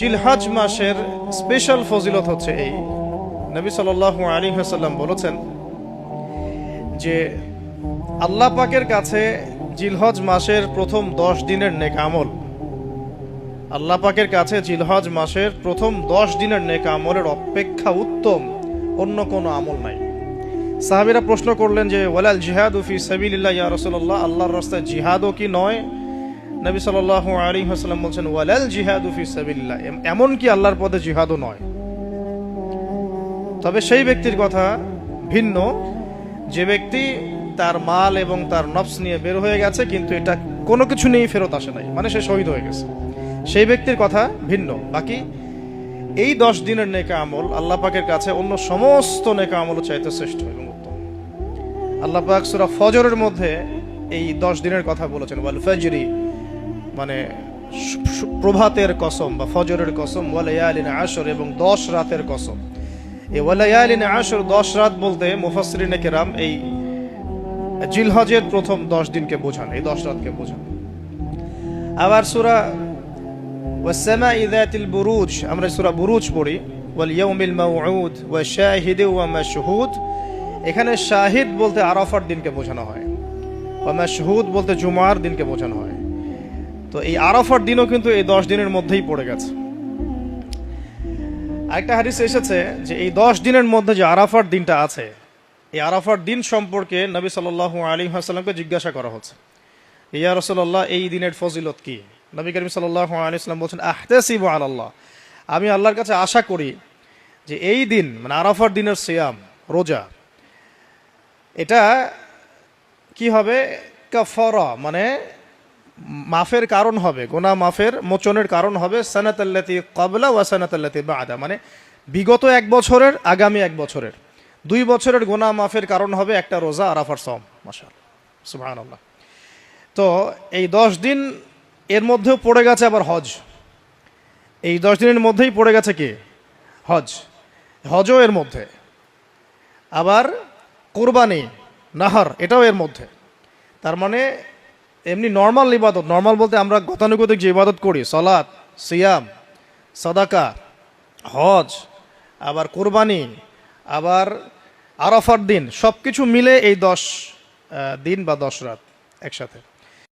জিলহজ মাসের স্পেশাল ফজিলত হচ্ছে এই, নবী সাল্লাল্লাহু আলাইহি ওয়াসাল্লাম বলেছেন যে আল্লাহ পাকের কাছে জিলহজ মাসের প্রথম 10 দিনের নেক আমল, আল্লাহ পাকের কাছে জিলহজ মাসের প্রথম 10 দিনের নেক আমলের অপেক্ষা উত্তম অন্য কোনো আমল নাই। সাহাবীরা প্রশ্ন করলেন যে ওয়ালাল জিহাদু ফি সাবিলিল্লাহ ইয়া রাসূলুল্লাহ, আল্লাহর রাস্তায় জিহাদও কি নয়? নবী সাল্লাল্লাহু আলাইহি ওয়াসাল্লাম বলেন ওয়ালাল জিহাদু ফি সাবিলিল্লাহ, এমন কি আল্লাহর পথে জিহাদও নয়। তবে সেই ব্যক্তির কথা ভিন্ন যে ব্যক্তি তার মাল এবং তার নফস নিয়ে বের হয়ে গেছে কিন্তু এটা কোনো কিছু নিয়েই ফেরত আসে নাই, মানে সে শহীদ হয়ে গেছে, সেই ব্যক্তির কথা ভিন্ন। বাকি এই 10 দিনের নেক আমল আল্লাহ পাকের কাছে অন্য সমস্ত নেক আমল চাইতে শ্রেষ্ঠ এবং উত্তম। আল্লাহ পাক সূরা ফজরের মধ্যে এই 10 দিনের কথা বলেছেন, ওয়াল ফজরি মানে প্রভাতের কসম বা ফজরের কসম, ওয়ালায়ালিন আশর এবং 10 রাতের কসম। এই ওয়ালায়ালিন আশর 10 রাত বলতে মুফাসসিরিনে কেরাম এই জিলহজের প্রথম 10 দিনকে বোঝান, এই 10 রাতকে বোঝান। আবার সূরা ওয়াস-সামাই যাতিল বুরুজ, আমরা সূরা বুরুজ পড়ি, ওয়াল ইয়াউমিল মাউউদ ওয়া শাহিদ ওয়া মাশহুদ, এখানে শাহিদ বলতে আরাফার দিনকে বোঝানো হয়, ওয়া মাশহুদ বলতে জুমার দিনকে বোঝানো হয়। তো এই আরাফার দিনও কিন্তু এই 10 দিনের মধ্যেই পড়ে গেছে। আরেকটা হাদিসে এসেছে যে এই 10 দিনের মধ্যে যে আরাফার দিনটা আছে, এই আরাফার দিন সম্পর্কে নবী সাল্লাল্লাহু আলাইহি ওয়াসাল্লামকে জিজ্ঞাসা করা হচ্ছে, ইয়া রাসূলুল্লাহ এই দিনের ফজিলত কি? নবী করিম সাল্লাল্লাহু আলাইহি ওয়াসাল্লাম বলেন আহতাসিবু আলাল্লাহ, আমি আল্লাহর কাছে আশা করি যে এই দিন মানে আরাফার দিনের সিয়াম রোজা, এটা কি হবে? কাফারা মানে মাফের কারণ হবে, গুনাহ মাফের মোচনের কারণ হবে। সানাতাল্লাতি ক্বাবলা ওয়া সানাতাল্লাতি বা'দা, মানে বিগত 1 বছরের আগামী 1 বছরের 2 বছরের গুনাহ মাফের কারণ হবে একটা রোজা আরাফার সওম। মাশাআল্লাহ, সুবহানাল্লাহ। তো এই 10 দিন এর মধ্যেও পড়ে গেছে আবার হজ, এই 10 দিনের মধ্যেই পড়ে গেছে কি? হজ, হজও এর মধ্যে। আবার কুরবানি নাহার এটাও এর মধ্যে। তার মানে এমনি নর্মাল ইবাদত, নর্মাল বলতে আমরা গতানুগতিক যে ইবাদত করি, সালাত, সিয়াম, সাদাকা, হজ, আবার কুরবানি, আবার আরাফার দিন, সব কিছু মিলে এই 10 দিন বা 10 রাত একসাথে।